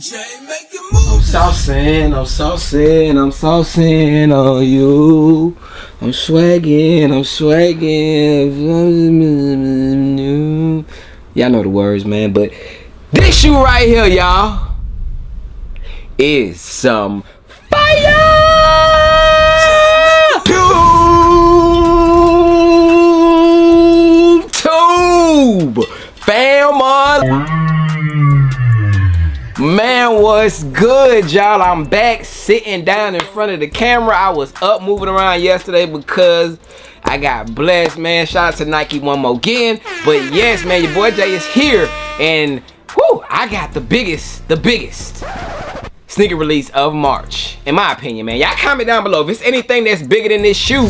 I'm saucing on you. I'm swagging. Y'all know the words, man. But this shoe right here, y'all, is some fire. YouTube family. Man, what's good, y'all? I'm back sitting down in front of the camera. I was up moving around yesterday because I got blessed, man. Shout out to Nike one more again. But yes, man, your boy Jay is here, and whoo, I got the biggest sneaker release of March, in my opinion, man. Y'all comment down below if it's anything that's bigger than this shoe.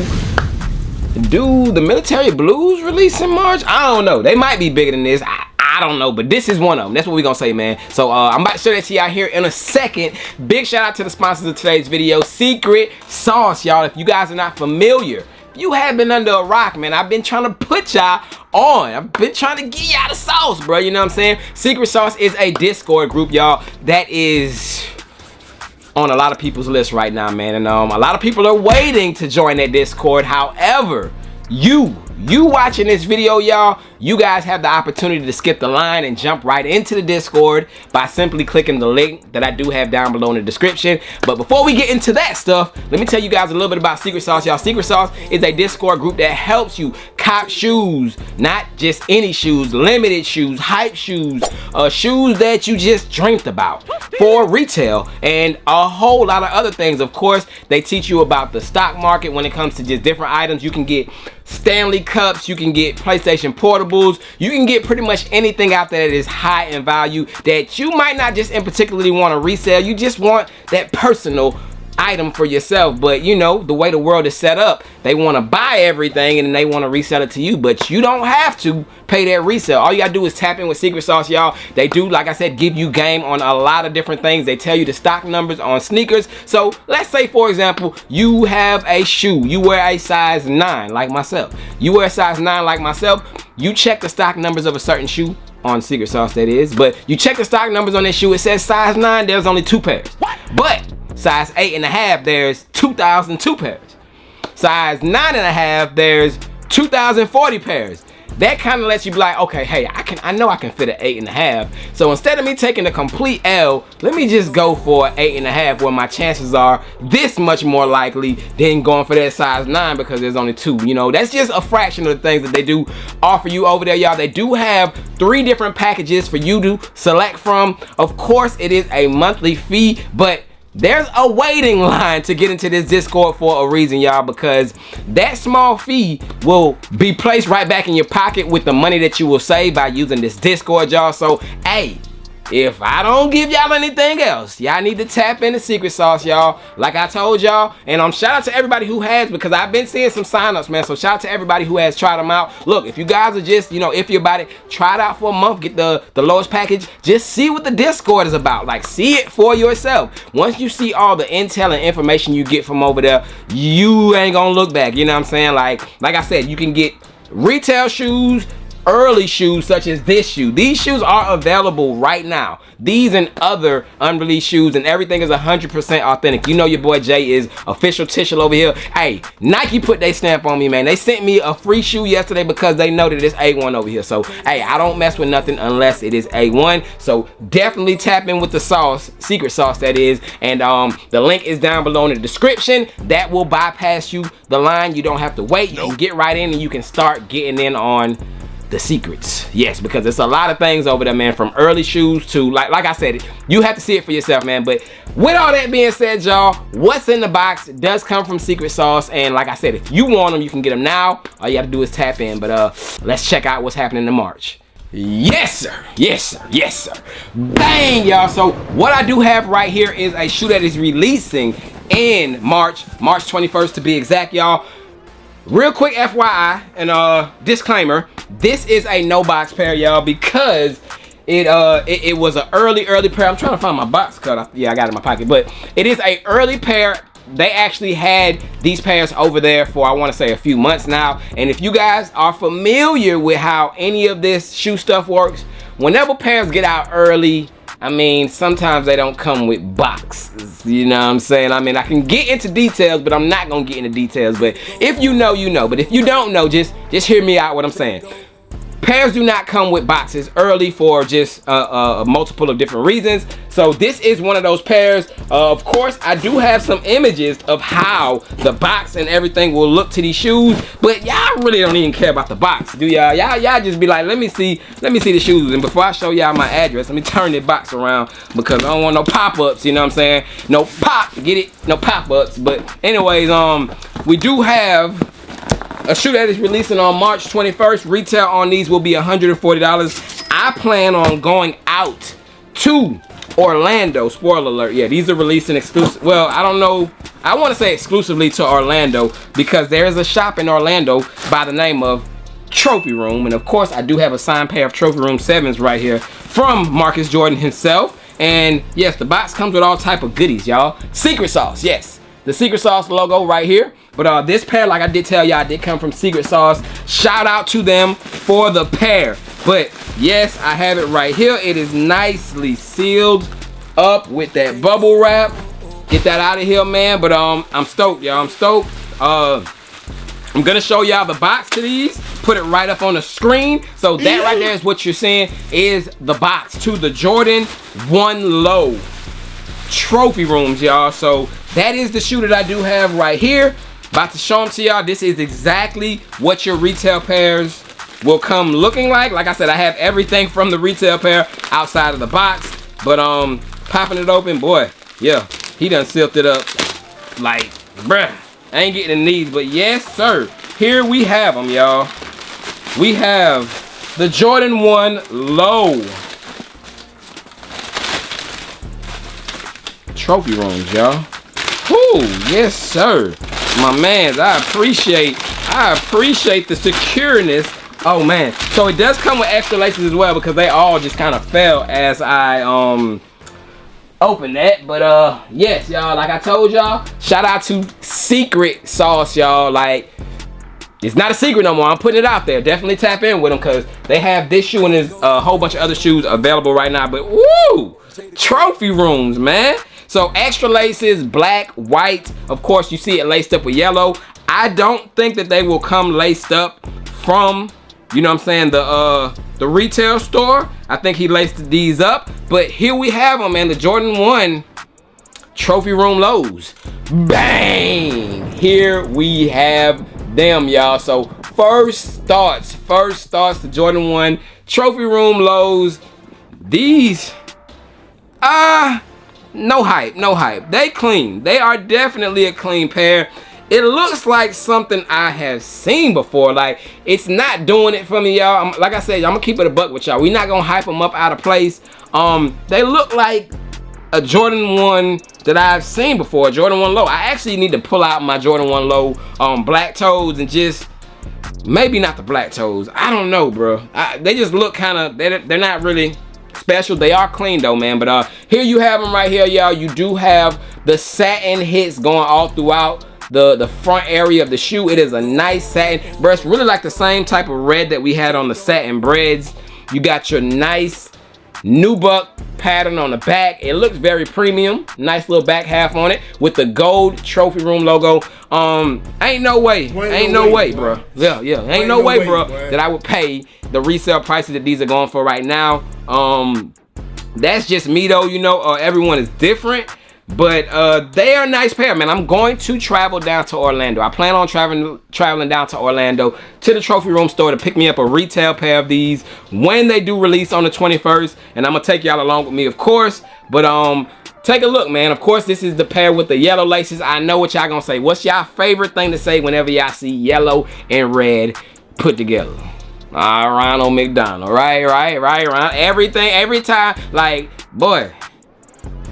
Do the Military Blues release in March? I don't know. They might be bigger than this. I don't know, but this is one of them. That's what we're gonna say, man. So I'm about to show that to y'all here in a second. Big shout out to the sponsors of today's video, Secret Sauce, y'all. If you guys are not familiar, you have been under a rock, man. I've been trying to put y'all on. I've been trying to get y'all the sauce, bro. You know what I'm saying? Secret Sauce is a Discord group, y'all, that is on a lot of people's list right now, man. And a lot of people are waiting to join that Discord. However, you watching this video, y'all, you guys have the opportunity to skip the line and jump right into the Discord by simply clicking the link that I do have down below in the description. But before we get into that stuff, let me tell you guys a little bit about Secret Sauce, y'all. Secret Sauce is a Discord group that helps you cop shoes, not just any shoes, limited shoes, hype shoes, shoes that you just dreamt about for retail, and a whole lot of other things. Of course, they teach you about the stock market when it comes to just different items. You can get Stanley Cups, you can get PlayStation Portables, you can get pretty much anything out there that is high in value that you might not just in particularly want to resell. You just want that personal item for yourself. But you know, the way the world is set up, they want to buy everything and then they want to resell it to you, but you don't have to pay that resale. All you gotta do is tap in with Secret Sauce, y'all. They do, like I said, give you game on a lot of different things. They tell you the stock numbers on sneakers. So let's say, for example, you have a shoe, you wear a size 9 like myself, you wear a size 9 like myself, you check the stock numbers of a certain shoe on Secret Sauce, that is, but you check the stock numbers on that shoe, it says size 9, there's only 2 pairs. But size 8.5, there's 2,002 pairs. Size 9.5, there's 2,040 pairs. That kind of lets you be like, okay, hey, I know I can fit an 8.5. So instead of me taking a complete L, let me just go for an 8.5, where my chances are this much more likely than going for that size 9 because there's only 2. You know, that's just a fraction of the things that they do offer you over there, y'all. They do have 3 different packages for you to select from. Of course, it is a monthly fee, but there's a waiting line to get into this Discord for a reason, y'all, because that small fee will be placed right back in your pocket with the money that you will save by using this Discord, y'all. So, hey, if I don't give y'all anything else, y'all need to tap into Secret Sauce, y'all, like I told y'all. And shout out to everybody who has, because I've been seeing some signups, man. So shout out to everybody who has tried them out. Look, if you guys are just, you know, iffy about it, try it out for a month, get the lowest package, just see what the Discord is about. Like, see it for yourself. Once you see all the intel and information you get from over there, you ain't gonna look back. You know what I'm saying? Like I said, you can get retail shoes, early shoes such as this shoe. These shoes are available right now. These and other unreleased shoes, and everything is 100% authentic. You know your boy Jay is official Tishel over here. Hey, Nike put their stamp on me, man. They sent me a free shoe yesterday because they know that it's A1 over here. So, hey, I don't mess with nothing unless it is A1. So definitely tap in with the sauce, Secret Sauce that is. And the link is down below in the description. That will bypass you the line. You don't have to wait. You can get right in and you can start getting in on the secrets. Yes, because it's a lot of things over there, man, from early shoes to like I said, you have to see it for yourself, man. But with all that being said, y'all, what's in the box does come from Secret Sauce, and like I said, if you want them, you can get them now. All you have to do is tap in. But let's check out what's happening in March. Yes sir, yes sir, yes sir. Bang, y'all. So what I do have right here is a shoe that is releasing in March 21st to be exact, y'all. Real quick FYI and disclaimer, this is a no box pair, y'all, because it was an early pair. I'm trying to find my box cut. Yeah, I got it in my pocket, but it is a early pair. They actually had these pairs over there for, I want to say, a few months now. And if you guys are familiar with how any of this shoe stuff works, whenever pairs get out early, I mean, sometimes they don't come with boxes, you know what I'm saying? I mean, I can get into details, but I'm not gonna get into details. But if you know, you know. But if you don't know, just hear me out what I'm saying. Pairs do not come with boxes early for just a multiple of different reasons. So this is one of those pairs. Of course, I do have some images of how the box and everything will look to these shoes, but y'all really don't even care about the box, do y'all? Y'all just be like, let me see the shoes. And before I show y'all my address, let me turn the box around because I don't want no pop-ups, you know what I'm saying? No get it? No pop-ups. But anyways, we do have a shoe that is releasing on March 21st. Retail on these will be $140. I plan on going out to Orlando. Spoiler alert. Yeah, these are releasing exclusive. Well, I don't know. I want to say exclusively to Orlando because there is a shop in Orlando by the name of Trophy Room. And of course, I do have a signed pair of Trophy Room 7s right here from Marcus Jordan himself. And yes, the box comes with all type of goodies, y'all. Secret sauce, yes. The Secret Sauce logo right here. But this pair, like I did tell y'all, did come from Secret Sauce. Shout out to them for the pair. But yes, I have it right here. It is nicely sealed up with that bubble wrap. Get that out of here, man. But I'm stoked, y'all. I'm stoked. I'm gonna show y'all the box to these. Put it right up on the screen. So that right there is what you're seeing is the box to the Jordan 1 Low Trophy Rooms, y'all. So that is the shoe that I do have right here. About to show them to y'all. This is exactly what your retail pairs will come looking like. Like I said, I have everything from the retail pair outside of the box. But popping it open, boy, yeah, he done sealed it up like, bruh, I ain't getting in these. But yes, sir, here we have them, y'all. We have the Jordan 1 Low Trophy Rooms, y'all. Ooh, yes, sir. My man, I appreciate the secureness. Oh man, so it does come with extra laces as well because they all just kind of fell as I opened that. But yes, y'all, like I told y'all, shout out to Secret Sauce, y'all. Like, it's not a secret no more. I'm putting it out there. Definitely tap in with them because they have this shoe and there's a whole bunch of other shoes available right now. But woo, Trophy Rooms, man. So extra laces, black, white. Of course, you see it laced up with yellow. I don't think that they will come laced up from, you know what I'm saying, the retail store. I think he laced these up. But here we have them, man. The Jordan 1 Trophy Room Lows. Bang! Here we have them, y'all. So first thoughts, the Jordan 1 Trophy Room Lows. These, no hype. They clean. They are definitely a clean pair. It looks like something I have seen before. Like, it's not doing it for me, y'all. Like I said, I'm gonna keep it a buck with y'all. We're not gonna hype them up out of place. They look like a Jordan 1 that I've seen before, Jordan 1 Low. I actually need to pull out my Jordan 1 Low black toes and just, maybe not the black toes. I don't know, bro. They just look kind of, they're not really special. They are clean though, man. But here you have them right here, y'all. You do have the satin hits going all throughout the front area of the shoe. It is a nice satin, bro. It's really like the same type of red that we had on the satin breads. You got your nice nubuck pattern on the back. It looks very premium. Nice little back half on it with the gold Trophy Room logo. Ain't no way, bro. Yeah, ain't no way, bro, that I would pay the resale prices that these are going for right now. That's just me though, you know. Everyone is different, but they are a nice pair, man. I'm going to travel down to Orlando. I plan on traveling down to Orlando to the Trophy Room store to pick me up a retail pair of these when they do release on the 21st, and I'm gonna take y'all along with me, of course. But take a look, man. Of course, this is the pair with the yellow laces. I know what y'all gonna say. What's y'all favorite thing to say whenever y'all see yellow and red put together? Ronald McDonald, right, Ron. Everything, every time, like, boy,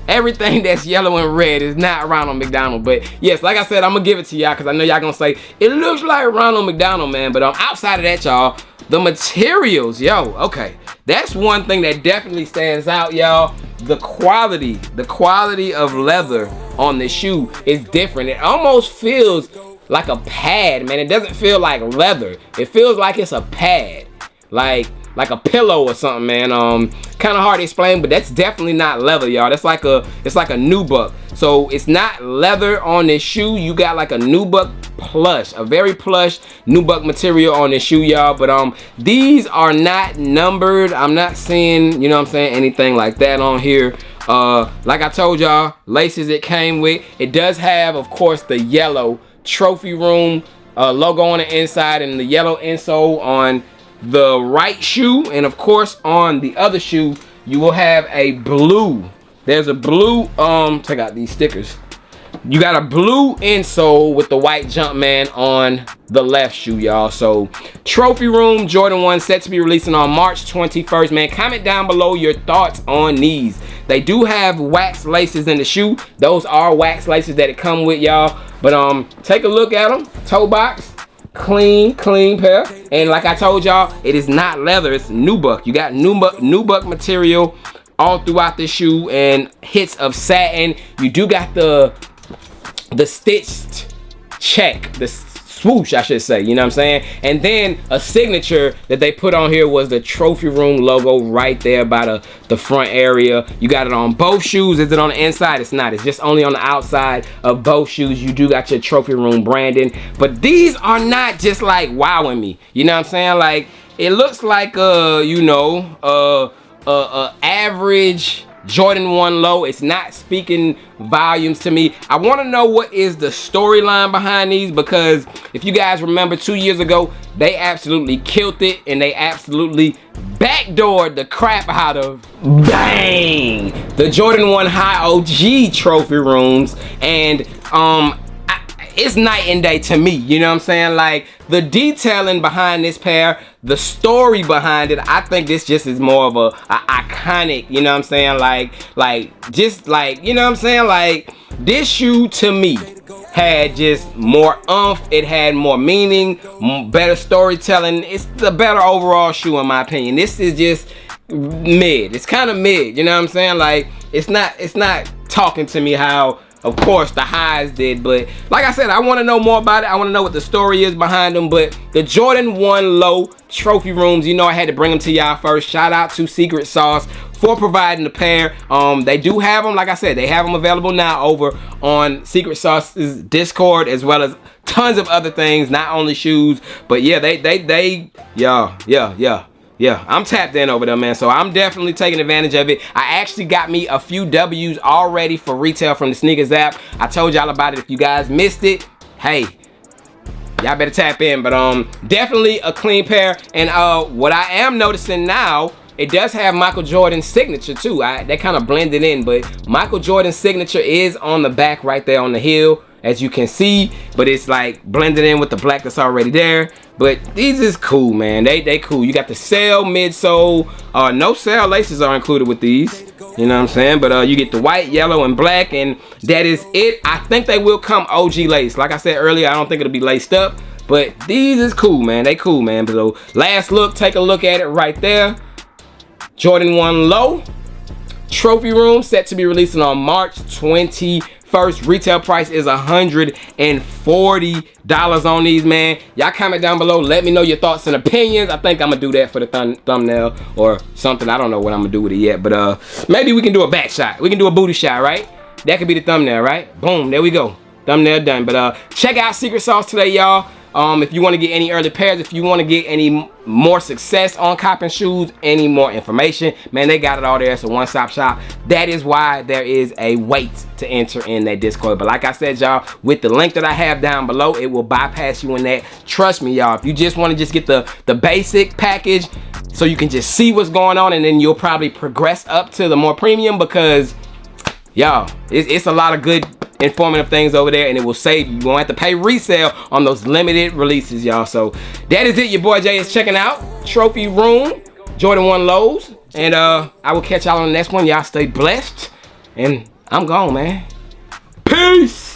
everything that's yellow and red is not Ronald McDonald. But yes, like I said, I'm gonna give it to y'all because I know y'all gonna say it looks like Ronald McDonald, man. But outside of that, y'all, the materials, yo, okay, that's one thing that definitely stands out, y'all. The quality of leather on the shoe is different. It almost feels like a pad, man. It doesn't feel like leather. It feels like it's a pad. Like, like a pillow or something, man. Kind of hard to explain, but that's definitely not leather, y'all. That's like a, it's like a nubuck. So it's not leather on this shoe. You got like a nubuck plush, a very plush nubuck material on this shoe, y'all. But these are not numbered. I'm not seeing, you know what I'm saying, anything like that on here. Like I told y'all, laces it came with. It does have, of course, the yellow Trophy Room logo on the inside and the yellow insole on the right shoe, and of course on the other shoe you will have a blue, there's a blue, check out these stickers, you got a blue insole with the white Jumpman on the left shoe, y'all. So Trophy Room Jordan 1 set to be releasing on March 21st, man. Comment down below your thoughts on these. They do have wax laces in the shoe. Those are wax laces that it come with, y'all. But take a look at them. Toe box, clean pair. And like I told y'all, it is not leather, it's nubuck. You got nubuck material all throughout the shoe and hits of satin. You do got the stitched check, the swoosh, I should say, you know what I'm saying? And then a signature that they put on here was the Trophy Room logo right there by the front area. You got it on both shoes. Is it on the inside? It's not. It's just only on the outside of both shoes. You do got your Trophy Room branding. But these are not just like wowing me. You know what I'm saying? Like, it looks like you know, average Jordan 1 low. It's not speaking volumes to me. I want to know what is the storyline behind these, because if you guys remember 2 years ago, they absolutely killed it and they absolutely backdoored the crap out of, bang, the Jordan 1 High OG Trophy Rooms. And it's night and day to me, you know what I'm saying? Like, the detailing behind this pair, the story behind it, I think this just is more of a iconic, you know what I'm saying? Like just like, you know what I'm saying? Like, this shoe to me had just more oomph. It had more meaning, better storytelling. It's the better overall shoe in my opinion. This is just mid. It's kind of mid, you know what I'm saying? Like, it's not talking to me how, of course, the highs did. But like I said, I want to know more about it. I want to know what the story is behind them. But the Jordan 1 Low Trophy Rooms, you know I had to bring them to y'all first. Shout out to Secret Sauce for providing the pair. They do have them, like I said, they have them available now over on Secret Sauce's Discord, as well as tons of other things, not only shoes. But yeah, yeah, I'm tapped in over there, man. So I'm definitely taking advantage of it. I actually got me a few W's already for retail from the Sneakers app. I told y'all about it. If you guys missed it, hey, y'all better tap in. But definitely a clean pair. And what I am noticing now, it does have Michael Jordan's signature too. They kind of blended in, but Michael Jordan's signature is on the back right there on the heel, as you can see, but it's like blended in with the black that's already there. But these is cool, man. They cool. You got the sail midsole. No sail laces are included with these, you know what I'm saying? But you get the white, yellow, and black, and that is it. I think they will come OG lace. Like I said earlier, I don't think it'll be laced up, but these is cool, man. They cool, man. So last look, take a look at it right there. Jordan 1 Low Trophy Room set to be releasing on March 21st. Retail price is $140 on these, man. Y'all comment down below, let me know your thoughts and opinions. I think I'm gonna do that for the thumbnail or something. I don't know what I'm gonna do with it yet, but maybe we can do a back shot. We can do a booty shot, right? That could be the thumbnail, right? Boom, there we go. Thumbnail done. But check out Secret Sauce today, y'all. If you want to get any early pairs, if you want to get any more success on copping shoes, any more information, man, they got it all there. It's a one-stop shop. That is why there is a wait to enter in that Discord. But like I said, y'all, with the link that I have down below, it will bypass you in that. Trust me, y'all. If you just want to just get the basic package so you can just see what's going on, and then you'll probably progress up to the more premium, because y'all, it's a lot of good informative things over there, and it will save you. You won't have to pay resale on those limited releases, y'all. So that is it. Your boy Jay is checking out Trophy Room Jordan 1 Lows, and I will catch y'all on the next one. Y'all stay blessed, and I'm gone, man. Peace.